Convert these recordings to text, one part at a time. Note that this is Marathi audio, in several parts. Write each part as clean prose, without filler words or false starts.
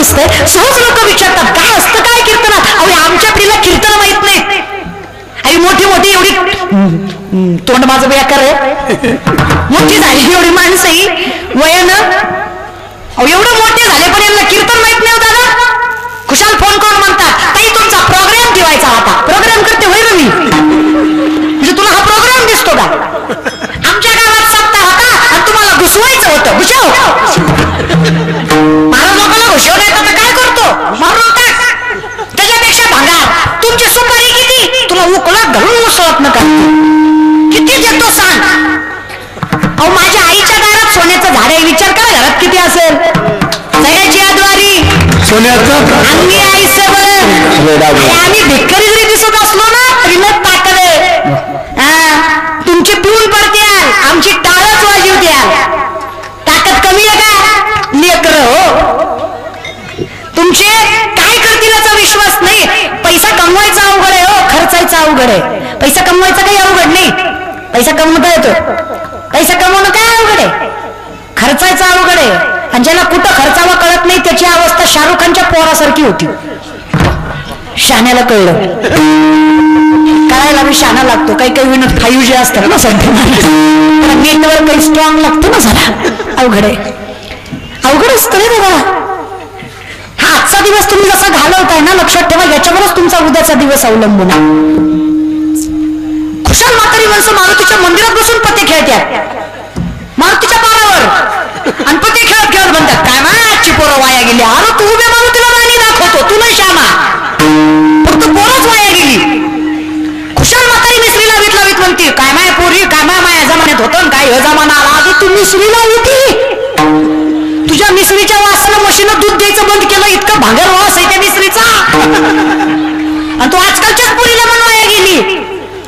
दिसतंय. सहज लोक विचारतात काय असतं काय कीर्तनात. अहो आमच्या पिढीला कीर्तन माहित नाही. आई मोठी मोठी एवढी तोंड माझं बेकार आहे, मोठी झाली एवढी माणसं ही वयानं, अहो एवढं मोठे झाले पण यांना कीर्तन माहित नाही. दादा खुशाल फोन करून म्हणतात ताई तुमचा प्रोग्राम ठेवायचा होता. प्रोग्राम करते होय मी, म्हणजे तुला हा प्रोग्राम दिसतो का? आमच्या गावात सप्ताह होता आणि तुम्हाला घुसवायचं होतं. घुसव महाराज लोकांना घुसव नाही तर काय करतो, मारून टाक. त्याच्यापेक्षा भांगार तुमची सुपारी किती, तुला उकळत घालून उसळत नका किती देतो सांग. अहो माझ्या आईच्या दारात सोन्याचं झाड आहे, विचार करा घरात किती असेल. सयाची आद्वारी सोन्याचं अंगी आई सवय. आम्ही भिक्करी जरी दिसत असलो ना तरी मग पाकले तुमची पिऊन पडत्याल, आमची टाळच वाजवत्याल. ताकद कमी आहे का लेकर हो तुमचे? काय करतील याचा विश्वास नाही. पैसा कमवायचा अवघड आहे हो, खर्चायचा अवघड आहे. पैसा कमवायचा काही अवघड नाही, पैसा कमवता येतो. पैसा कमवणं काय अवघड आहे, खर्चायचा अवघड आहे. आणि ज्याला कुठं खर्चावं कळत नाही त्याची अवस्था शाहरुख खानच्या पोरासारखी होती. शहाण्याला कळलं कळायला मी शहाणा लागतो. काही काही विनोद 5G असतात ना सध्या, नेटवर काही स्ट्रॉंग लागतो ना जरा. अवघड आहे, अवघड असतं रे बाबा. हा आजचा दिवस तुम्ही जसा घालवताय ना लक्षात ठेवा याच्यावरच तुमचा उद्याचा दिवस अवलंबून आहे. खुशाल म्हातारी माणसं मारुतीच्या मंदिरात बसून पते खेळतात मारुतीच्या पारावर आणि पते खेळत खेळत म्हणतात काय आजची पोरं वाया गेली. अरे तू उभ्या मारुतीला राणी दाखवतो, तू नाही श्यामा, फक्त पोरच वाया गेली. खुशाल म्हातारी मिसरीला वीट लावीत म्हणते काय माय पोरी काय माया जमान्यात होतं काय हे जमाना आला. आधी तू मिसरीला होती, तुझ्या मिसरीच्या वासाला मशीनं दूध द्यायचं बंद केलं. इतकं भांगर वास आहे त्या मिसरीचा आणि तू आजकालच्याच पोरीला पण वाया गेली.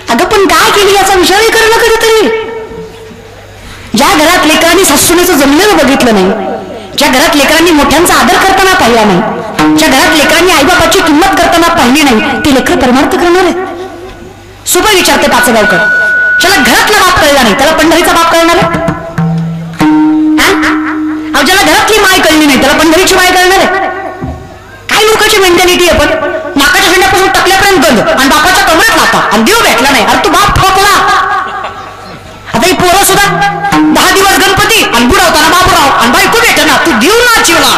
अगं पण काय केली याचा विचारही करणं कधीतरी. ज्या घरात लेकरांनी सासूनेचं जमलेलं बघितलं नाही, ज्या घरात लेकरांनी मोठ्यांचा आदर करताना पाहिला नाही, ज्या घरात लेकरांनी आईबापाची किंमत करताना पाहिली नाही ते लेकर परमार्थ करणार आहे. सुबह विचारते पाचगावकर, ज्याला घरातला बाप कळला नाही त्याला पंढरीचा बाप कळणार आहे? ज्याला घरातली माय कळली नाही त्याला पंढरीची माय कळणार आहे? काय लोकांची मेंटॅलिटी आहे. पण नाकाच्या शेंड्यापासून टकल्यापर्यंत गंध आणि बापाच्या कमरेत लाता आणि देव भेटला नाही. अरे तू बाप ठोकला. आता ही पोरं सुद्धा 10 दिवस गणपती आणि बुडावताना बाबूराव आणि बायको भेटना, तू देव ना चिवला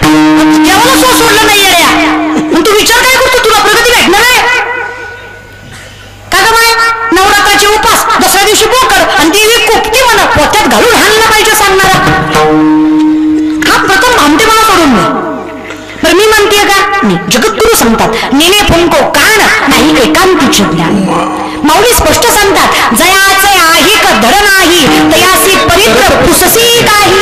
देवाला सो सोडलं नाही रे. तू विचार काय करतो तुला प्रगती भेटणार आहे का ग बाय? नवरात्राचे उपास दसऱ्या दिवशी बोकड आणि देवी कोपती म्हणा पोत्यात घालून हाणलं पाहिजे सांगणारा हा प्रथम भामटे मला सोडून नाही. बरं मी म्हणतेय का मी जगद्गुरु सांगतात नेले फुंको कान नाही एकांतीचे ज्ञान. माऊली स्पष्ट सांगतात जयाचे आहे का धड नाही तयासी परित्र पुससी काही.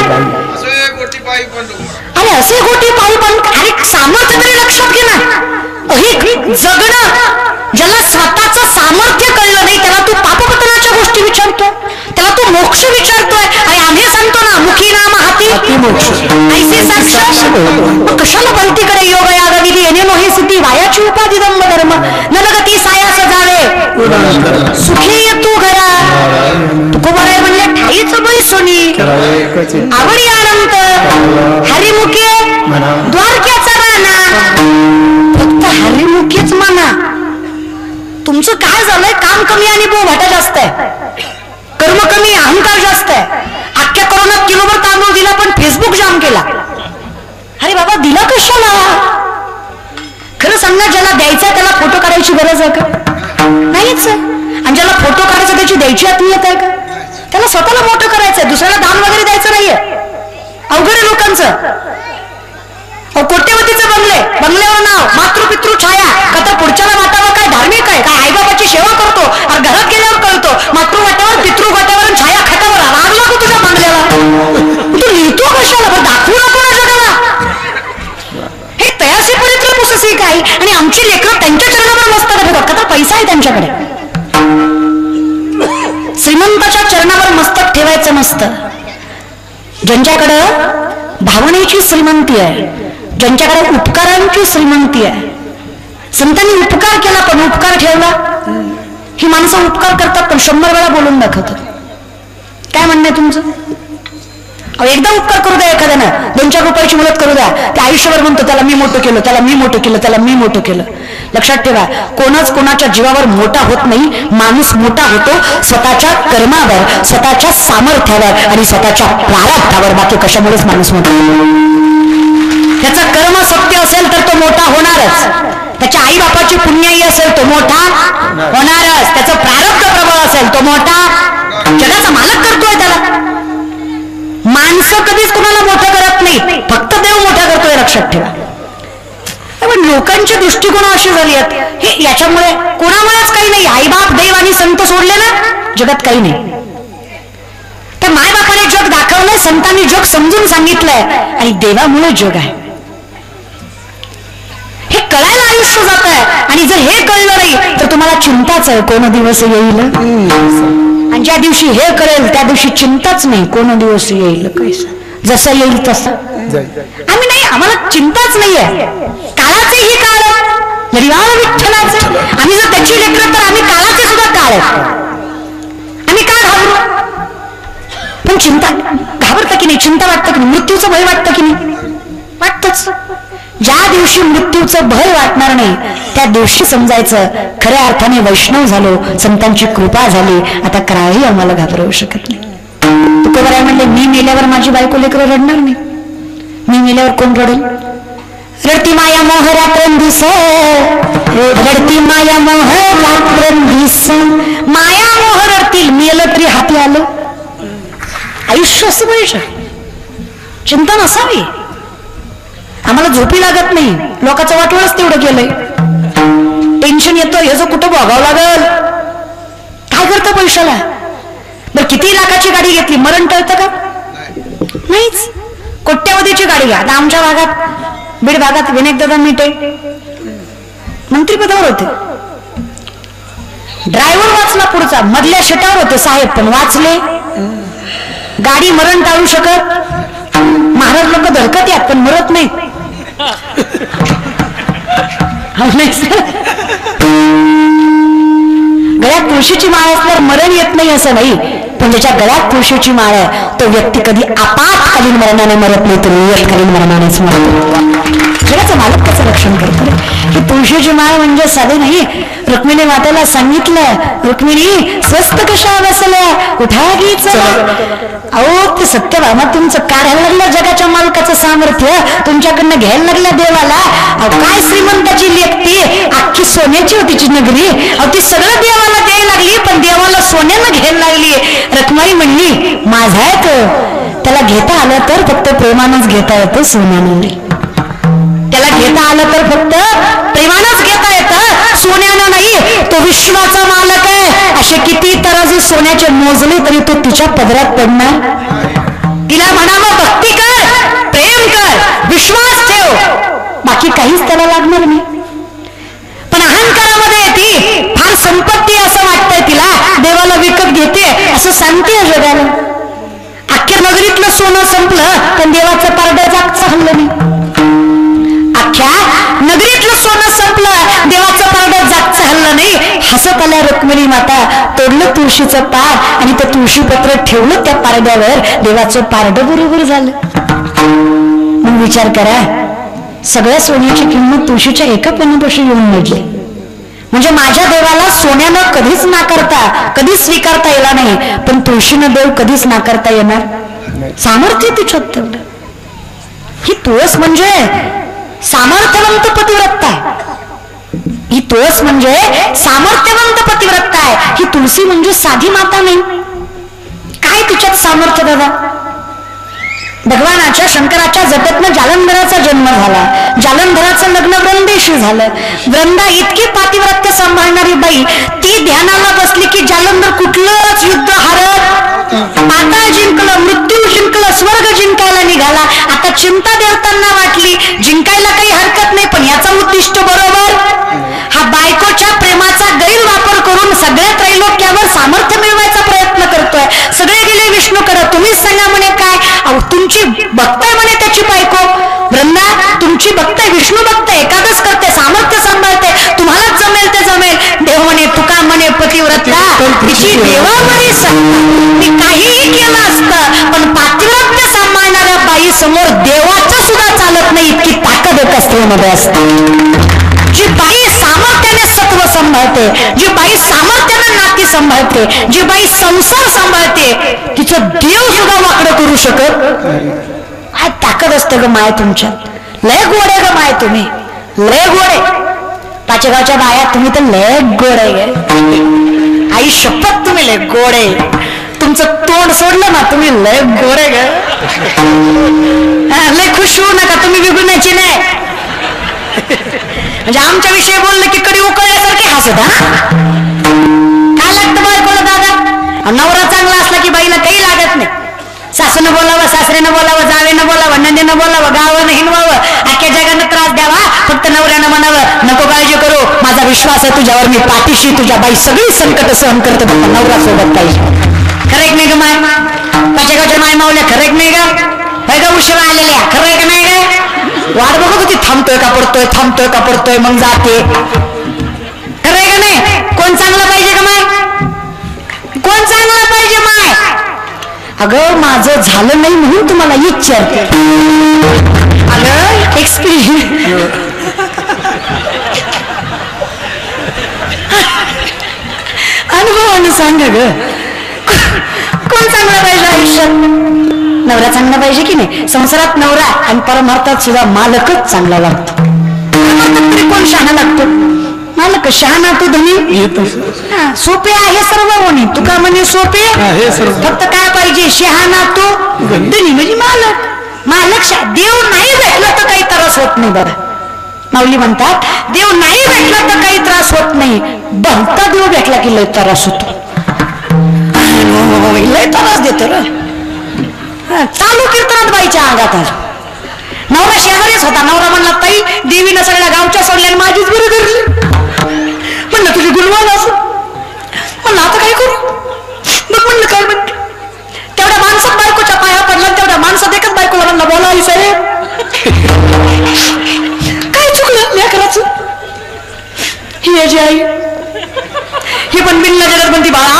अरे असे गोटी पायी पण अरे सामर्थ्य तरी लक्षात घे ना. जगणं ज्याला स्वतःचं सामर्थ्य कळलं नाही त्याला तू पापपतनाच्या गोष्टी विचारतो, त्याला तू मोक्ष विचारतोय. अरे आम्ही सांगतो ना मुखी नाम हाती मोक्ष ऐसे साक्षात. कशाला बलतीकडे योग याग विधी येणे मोही सिद्धी वायाची उपाधी दंभ धर्म नलगती साया सजावे सुखी तू घरा. तुकोबाराय म्हणले ठाईच बळी सोनी आवडी अनंत हरिमुखे द्वारक्याचा राणा. फक्त हरिमुखीच म्हणा. तुमचं काय झालंय काम कमी आणि बोभाटा जास्त आहे, कर्म कमी अहंकार जास्त आहे. अख्ख्या कोरोनात किलोभर तांदूळ दिला पण फेसबुक जाम केला. अरे बाबा दिला कशाला? खरं सांगा ज्याला द्यायचा त्याला फोटो काढायची गरज आहे का? नाहीच. आणि ज्याला फोटो काढायचा त्याची द्यायची आत्मीयता आहे का? त्याला स्वतःला मोठं करायचंय, दुसऱ्याला दान वगैरे द्यायचं नाहीये. अवघड आहे लोकांचं. कोट्यवतीचं बंगल्यावर नाव मातृपितृ छाया का तर पुढच्याला वाटावं काय धार्मिक आहे काय आईबाबाची सेवा करतो आणि घरात गेल्यावर कळतो मातृवाट्यावर पितृवाट्यावर छाया खाटावर लागला का तुझ्या बंगल्याला. तू लिहितो कशाला? दाखवू नको ना जगाला. हे तयासी परित्र पुससी काही. आणि आमची लेकरं त्यांच्या चरणावर मस्तक ठेवतात का तर पैसा आहे त्यांच्याकडे. श्रीमंताच्या चरणावर मस्तक ठेवायचं नसतं. ज्यांच्याकडं भावनेची श्रीमंती आहे, ज्यांच्याकडे उपकारांची श्रीमंती आहे. संतांनी उपकार केला पण उपकार ठेवला. ही माणसं उपकार करतात पण 100 वेळा बोलून दाखवतात. काय म्हणणं आहे तुमचं? एकदा उपकार करू द्या एखाद्यानं, 2-4 रुपयाची मदत करू द्या, ते आयुष्यभर म्हणतो त्याला मी मोठं केलं, त्याला मी मोठं केलं, त्याला मी मोठं केलं. लक्षात ठेवा, कोणच कोणाच्या जीवावर मोठा होत नाही. माणूस मोठा होतो स्वतःच्या कर्मावर, स्वतःच्या सामर्थ्यावर आणि स्वतःच्या प्रारब्धावर. बाकी कशामुळेच माणूस मोठा होतो. त्याचं कर्म सत्य असेल तर तो मोठा होणारच. त्याच्या आई बापाची पुण्याई असेल तो मोठा होणारच. त्याचं प्रारब्ध प्रबळ असेल तो मोठा, जगाचा मालक करतोय त्याला. माणसं कधीच कोणाला मोठं करत नाही, फक्त देव मोठा करतोय. लक्षात ठेवा. पण लोकांची दृष्टिकोन अशी झाली आहेत, हे याच्यामुळे कोणामुळेच काही नाही. आईबाप, देव आणि संत सोडले ना जगात काही नाही. त्या मायबापाने जग दाखवलंय, संतांनी जग समजून सांगितलंय आणि देवामुळे जग आहे. हे कळायला आयुष्य जात आहे. आणि जर हे कळलं नाही तर तुम्हाला चिंताच आहे, कोण दिवस येईल. आणि ज्या दिवशी हे कळेल त्या दिवशी चिंताच नाही, कोण दिवस येईल. जसं येईल तसं आम्ही नाही, आम्हाला चिंताच नाहीये. काळाचेही काळ हरिवाळ विठ्ठलाचे. आम्ही जर त्याची लेकरं तर आम्ही काळाचे सुद्धा काळ आहे. आम्ही का घाबरू? पण चिंता घाबरतं की नाही? चिंता वाटतं की नाही? मृत्यूचं भय वाटतं की नाही? वाटतच. ज्या दिवशी मृत्यूचं भय वाटणार नाही त्या दिवशी समजायचं खऱ्या अर्थाने वैष्णव झालो, संतांची कृपा झाली. आता काही आम्हाला घाबरवू शकत नाही. तुकोबाराय म्हणले, मी मेल्यावर माझी बायको लेकरं रडणार नाही. मी मेल्यावर कोण रडेल? रडती माया मोह रात्रंदिस, रडती माया मोह रात्रंदिस. माया मोह रडतील, मेलं तरी हाती आलं. आयुष्य असं पाहिजे, चिंता नसावी. आम्हाला झोपी लागत नाही, लोकांचं वाटवळच तेवढं केलंय. टेन्शन येतं, ह्याचं कुठं बघावं लागल. काय करतं पैशाला? बरं किती लाखाची गाडी घेतली, मरण टळतं का? नाहीच. कोट्यावधीची गाडी घ्या. आता आमच्या भागात, बीड भागात विनायकदादा मिटे मंत्रिपदावर होते. ड्रायव्हर वाचला पुढचा, मधल्या शेटावर होते साहेब पण वाचले. गाडी मरण टाळू शकत? महाराज लोक धडकत यात पण मरत नाही. गळ्यात तुळशीची माळ असल्यावर मरण येत नाही असं नाही, पण ज्याच्या गळ्यात तुळशीची माळ आहे तो व्यक्ती कधी आपातकालीन मरणाने मरत नाही, तर नियतकालीन मरणानेच मरतो. जगाचं मालक त्याचं रक्षण करतो. ही तुळशीची माळ म्हणजे साधे नाही. रुक्मिणी मातेला सांगितलं, रुक्मिणी स्वस्त कशा बसल्या, उठा घीच. अहो ते सत्यभामा तुमचं काढायला लागलं जगाच्या मालकाचं सामर्थ्य, तुमच्याकडनं घ्यायला लागल्या देवाला. काय श्रीमंताची लेखती, अख्खी सोन्याची होती तिची नगरी. अहो ती सगळं देवाला द्यायला लागली, पण देवाला सोन्यानं घ्यायला लागली. रखमाई म्हणली, माझा आहे तो, त्याला घेता आलं तर फक्त प्रेमानंच घेता येतं, सोन्यानं नाही. त्याला घेता आलं तर फक्त प्रेमानंच घेता येतं, सोन्यानं नाही. तो विश्वाचा मालक आहे. असे किती तराजू सोन्याचे मोजले तरी तो तिच्या पदरात पडणार. तिला म्हणावं भक्ती कर, प्रेम कर, विश्वास ठेव, बाकी काहीच त्याला लागणार नाही. पण अहंकारामध्ये ती फार संपत्ती असं वाटतंय तिला, देवाला विकत घेते असं सांगते जगाला. अख्ख्या नगरीतलं सोनं संपलं पण देवाचं पारडं जागचं हल्लं नाही. अख्ख्या नगरीतलं सोनं संपलं, देवाचं पारडं जागचं हल्लं नाही. हसत आल्या रुक्मिणी माता. तोडलं तुळशीचं पार आणि ते तुळशीपत्र ठेवलं त्या पारड्यावर. देवाचं पारडं बरोबर झालं. मग विचार करा, सगळ्या सोन्याची किंमत तुळशीच्या एका पानापाशी येऊन मिळली. म्हणजे माझ्या देवाला सोन्यानं कधीच नाकारता, कधीच स्वीकारता येणार नाही, पण तुळशीनं देव कधीच नाकारता येणार. सामर्थ्य तिच्यात तेवढं. ही तुळस म्हणजे सामर्थ्यवंत पतिव्रता आहे. ही तुळस म्हणजे सामर्थ्यवंत पतिव्रता आहे. ही तुळशी म्हणजे साधी माता नाही. काय तिच्यात सामर्थ्य दादा? भगवानाच्या शंकराच्या जगतनं जालंधराचा जन्म झाला. जालंधराचं लग्न वृंदेशी झालं. वृंदा इतकी पातिव्रत्य सांभाळणारी बाई, ती ध्यानाला बसली की जालंधर कुठलंच युद्ध हारत, पाताळ जिंकलं, मृत्यू जिंकलं, स्वर्ग जिंकायला निघाला. आता चिंता देवतांना वाटली जिंकायला काही हरकत नाही, पण याचा उद्दिष्ट बरोबर. हा बायकोच्या प्रेमाचा गैरवापर करून सगळ्या त्रैलोक्यावर सामर्थ्य मिळवायचा प्रयत्न करतोय. सगळे गेले विष्णूकडे, तुम्हीच सांगा म्हणे काय. तुमची बघताय म्हणे त्याची बायको वृंदा, तुमची बघताय, विष्णू बघताय, एकादश करते, सामर्थ्य सांभाळते, तुम्हालाच जमेल ते जमेल. देव म्हणे, तुका म्हणे पतिव्रता तिची देवा म्हणे, मी काहीही केलं असतं पण पातिव्रत्य बाई समोर देवाचं सुद्धा चालत नाही इतकी ताकद एका स्त्रीमध्ये असते. जी बाई सामर्थ्याने सत्व सांभाळते, जी बाई सामर्थ्याने नाती सांभाळते, जी बाई संसार सांभाळते, तिचं देव सुद्धा वाकडं करू शकत काय ताकद असते ग माय तुमच्यात. लय गोडे ग माय तुम्ही, लय गोडे. पाचेगावच्या बाया तुम्ही तर लय गोडे गे. आई शपथ तुम्ही लय गोडे. तुमचं तोंड सोडलं ना तुम्ही लय गोडे ग. लय खुश होऊ नका, तुम्ही बिघडण्याची नाही. म्हणजे आमच्या विषयी बोललं की कडी उकळल्यासारखे हसत. काय लागतं बायकोला दादा? नवरा चांगला असला की बाईला काही लागत नाही. सासूनं बोलावं, सासऱ्यानं बोलावं, जावेनं बोलावं, नंदीनं बोलावं, गावानं हिंडवावं, अख्ख्या जगानं त्रास द्यावा, फक्त नवऱ्यानं म्हणावं नको काळजी करू, माझा विश्वास आहे तुझ्यावर, मी पाठीशी, तुझ्या बाई सगळी संकट सहन करते, फक्त नवरा सोबत पाहिजे. खरं नाही ग माय? पाचेगावच्या माय मावल्या खरं नाही ग? ग उशिरा आलेल्या खरं का नाही ग? वाट बघत होती थांबतोय का पडतोय, थांबतोय का पडतोय, मग जाते. खरंय का नाही? कोण चांगलं पाहिजे का माय? कोण चांगलं पाहिजे माय? अगं माझं झालं नाही म्हणून तुम्हाला विचारते. अगं एक्सपिरियन्स अनुभवानं सांगा ग. कोण चांगलं पाहिजे आयुष्यात? नवरा चांगला पाहिजे की नाही? संसारात नवरा आणि परमार्थात सुद्धा मालकच चांगला लागतो. कोण शहाणा लागतो? मालक. शहाणा तो धनी सोपे आहे सर्व होणे. तुका म्हणे सोपे फक्त काय पाहिजे? शहाणा तो धनी म्हणजे मालक. मालक. देव नाही भेटला तर काही त्रास होत नाही. बघा माऊली म्हणतात देव नाही भेटला तर काही त्रास होत नाही, भलता देव भेटला की लय त्रास होतो. लय त्रास देतो र. चालू कीर्तनात बाईच्या अंगात आलं. नवरा शेजारीच होता. नवरा म्हणला ताई देवीनं सगळ्या गावच्या सोडल्या माझीच बरं धरली. म्हणलं तुझी गुणवान असं. म्हणलं आता काय करू? मग म्हणलं काय म्हणते? तेवढ्या माणसात बायकोच्या पाया पडला, तेवढ्या माणसात एकच बायकोला म्हणला बोला आई साहेब काय चुकलं लेकराचं? ही याची आई ही पण बिनला जगत म्हणती बाळा.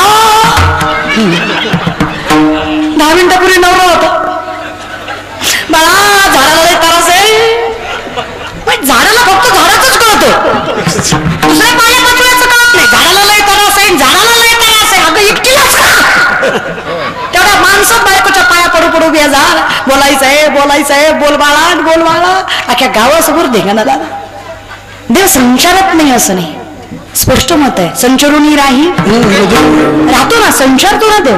10 मिनिटापूर्वी नवरा होता. बाळा झाडाला लय त्रास आहे. झाडाला फक्त झाडाच कळतं, दुसऱ्या पाया पचवायचं कळत नाही. झाडाला लय त्रास आहे, झाडाला लय त्रास आहे. अगं एकटीलाच का? तेवढ्या माणसात बायकोच्या पाया पडू पडू बिया जा बोलायचं आहे, बोलायचं आहे, बोल बाळा, बोल बाळा. अख्ख्या गावासमोर धिंगाणा दादा. देव संचारत नाही असं नाही, स्पष्ट मत आहे. संचरूनही राही राहतो ना, संचारतो ना देव.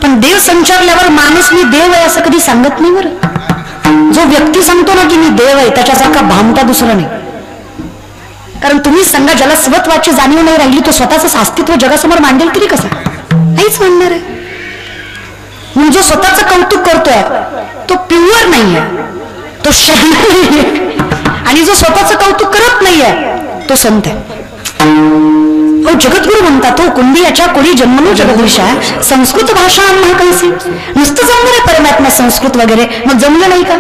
पण देव संचारल्यावर माणूस मी देव आहे असं कधी सांगत नाही बरं. जो व्यक्ती सांगतो ना की मी देव आहे त्याच्यासारखा भामटा दुसरा नाही. कारण तुम्ही सांगा ज्याला स्वत्वाची जाणीव नाही राहिली तो स्वतःच अस्तित्व जगासमोर मांडेल तरी कसं? नाहीच मांडणार आहे. म्हणून जो स्वतःच कौतुक करतोय तो प्युअर नाहीये, तो शरीर. आणि जो स्वतःच कौतुक करत नाहीये तो संत आहे. जगद्गुरु म्हणतात तो कुंडियाच्या कोणी जन्मलो जगदीशा संस्कृत भाषा आम्हा कैसी. नुसतं जमलं रे परमात्मा संस्कृत वगैरे, मग जमलं नाही का?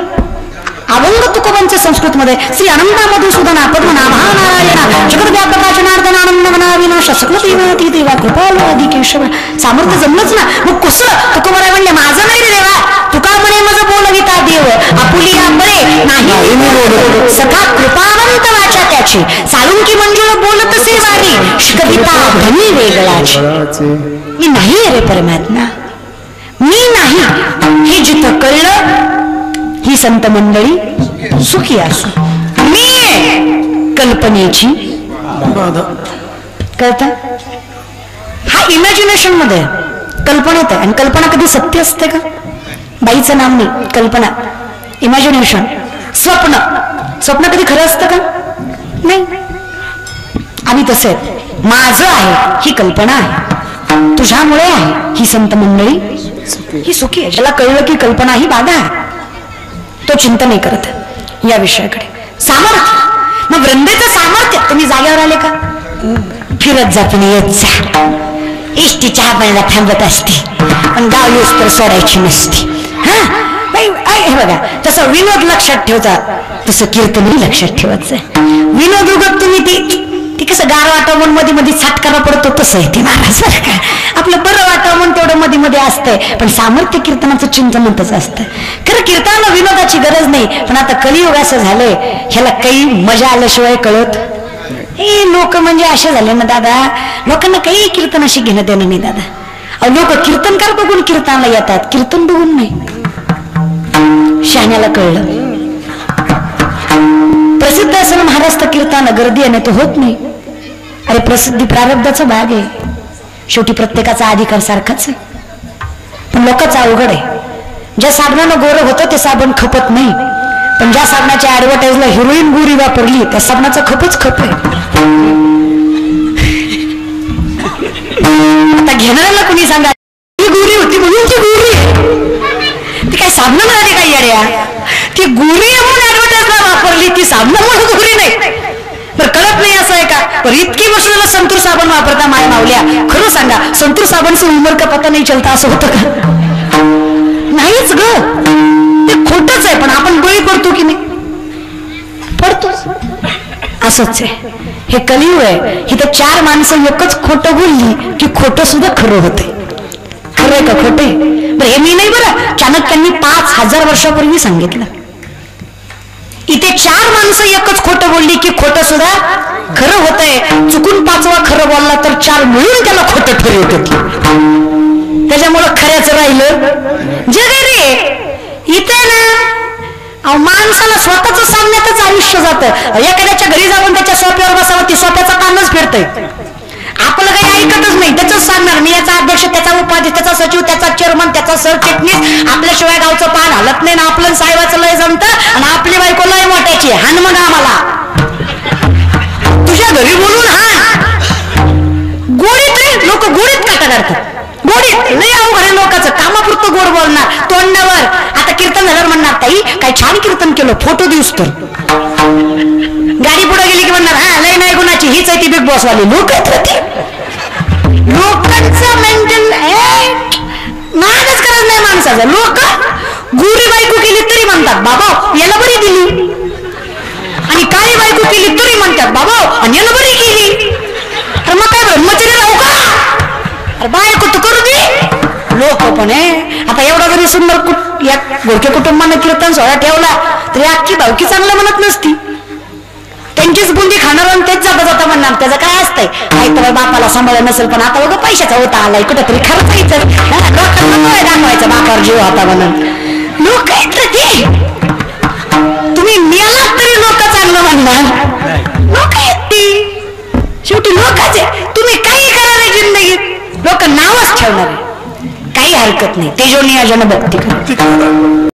अभंग तुकोबांचे संस्कृत मध्ये श्री अनंता मधुसूदना पद्मनाभा नारायणा जगद्व्यापका जनार्दन आनंद मना विनाश सकल देवाती देवा कृपालो आदि केशव. सामर्थ्य जमलंच ना. मग कुसळ तुकोबाराय म्हणले माझं नाही रे देवा, तुका म्हणे माझं बोलविता देव आपुलिया बरे नाही सखा कृपावंत वाचा त्याची साळुंकी मंजुळ बोलत से वारी कविता धनी वेगळाची. मी नाही रे परमात्मा, मी नाही हे जिथं कळलं ही संत मंडळी सुखी असू. मी कल्पनेची कळत हा इमॅजिनेशन मध्ये कल्पनेत आहे. आणि कल्पना कधी सत्य असते का? बाईचं नाव नाही, कल्पना, इमॅजिनेशन, स्वप्न. स्वप्न कधी खरं असतं का? नाही. आम्ही तसे माझं आहे ही कल्पना आहे, तुझ्यामुळे आहे ही संत मंडळी ही सुखी आहे. ज्याला कळलं की कल्पना ही बाधा आहे तो चिंता नाही करत या विषयाकडे. सामर्थ्य. मग वृंदेचं सामर्थ्य. तुम्ही जागेवर आले का? फिरत जा तुम्ही, येत जा. इष्टी चहा पाण्याला थांबत असते पण गाव येऊस तर सोडायची नसती. हे बघा तसं विनोद लक्षात ठेवता तसं कीर्तनही लक्षात ठेवायचं. विनोद उगत तुम्ही ती ती कसं गार वाटावं म्हणून मध्ये मध्ये छटकारा पडतो तसं आहे ती महाराज बरं का. आपलं बरं वाटावं म्हणून तेवढं मध्ये मध्ये असतंय, पण सामर्थ्य कीर्तनाचं चिंतनच असतं. खरं कीर्तनाला विनोदाची गरज नाही, पण आता कलियुग असं झालंय, ह्याला काही मजा आल्याशिवाय कळत. हे लोक म्हणजे असे झाले ना दादा, लोकांना काही कीर्तनाशी घेणं देणं नाही दादा. अहो लोक कीर्तनकार बघून कीर्तनाला येतात, कीर्तन बघून नाही. शहाण्याला कळलं. प्रसिद्ध असेल महाराष्ट्र कीर्तन, गर्दी आहे तो होत नाही. अरे प्रसिद्धी प्रारब्धाचा भाग आहे, शेवटी प्रत्येकाचा अधिकार सारखाच आहे. पण लोकांचा अवघड आहे. ज्या साबणानं गोरं होतं ते साबण खपत नाही, पण ज्या साबणाच्या ऍडव्हर्टाईजला हिरोईन गोरी वापरली त्या साबणाचा खपच खप आहे. आता घेणाऱ्याला कुणी सांगा ती गोरी होती म्हणून ती गोरी, ती काय साबण मिळाली काय येड्या, ती गोरी म्हणून ऍडव्हर्टाईजला वापरली, ती साबणामुळे गोरी नाही. बरं कळत नाही असं आहे का. पर इतकी वर्ष झालं संतूर साबण वापरता माय मावल्या, खरं सांगा संतूर साबण से उमर का पता नाही चलता असं होतं का. नाहीच ग, ते खोटच आहे. पण आपण बळी पडतो की नाही, पडतो. असंच आहे हे कलियुग आहे. इथं 4 माणसं एकच खोटं बोलली की खोटं सुद्धा खरं होते. खरं आहे का खोटे. बरं हे मी नाही, बरं चाणक्यांनी 5000 वर्षापूर्वी सांगितलं. इथे 4 माणसं एकच खोटं बोलली की खोटं सुद्धा खरं होतंय. चुकून 5वा खरं बोलला तर 4 मिळून त्याला खोटं ठरवत होती. त्याच्यामुळं खऱ्याच राहिलं जग रे. इथे ना माणसाला स्वतःच सांगण्यातच आयुष्य जातं. एखाद्याच्या घरी जाऊन त्याच्या सोप्यावर बसावं, ती सोप्याचा कानच फिरतय. आपलं काही ऐकतच नाही, त्याच सांगणार मी याचा अध्यक्ष, त्याचा उपाध्यक्ष, त्याचा सचिव, त्याचा चेअरमन, त्याचा सरचिटणीस. आपल्याशिवाय गावचं पान हलत नाही ना. आपलं साहेबाचं लय जमतं आणि आपली बायको लय मोठ्याची हान. मग आम्हाला तुझ्या घरी बोलून हान. गोडीत रे लोक गोडीत काटा काढतात. गोडीत लय अवघड आहे लोकांचं. कामापुरतं गोड बोलणार तोंडावर. आता कीर्तन झाल्यावर म्हणणार ताई काय छान कीर्तन केलं, फोटो दिवस तर. गाडी पुढे गेली की म्हणणार हा लय नाही गुणाची, हीच आहे ती बिग बॉस वाली. लोक लोकांचं मेंटल नादच करत नाही माणसाचा. लोक गोरी बायको केली तरी म्हणतात बाबा याला बरी दिली, आणि काळी बायको केली तरी म्हणतात बाबा आणि याला बरी केली. तर मग काय ब्रह्मचर्य राहू का. अरे बायको तर करू दे. लोक पण आहे आता एवढा जरी सुंदर गोरखे कुटुंबानं कीर्तन सोहळा ठेवला तरी अख्खी भावकी चांगलं म्हणत नसती. त्यांचीच बुंदी खाणार आणि तेच जाता जाता म्हणणार त्याचं काय असतंय. काही तर बापाला सांभाळ नसेल, पण आता बघा पैशाचा होता आलाय कुठेतरी खर्चायचं. दाखवायचं बापावर जीव होता म्हणून. लोक आहेत ते, तुम्ही मेलात तरी लोक चांगलं म्हणणार. लोक आहेत ती, शेवटी लोकांचे. तुम्ही काही करा रे जिंदगीत, लोक नावच ठेवणार. काही हरकत नाही. तेजो नियोजन भक्ती करा.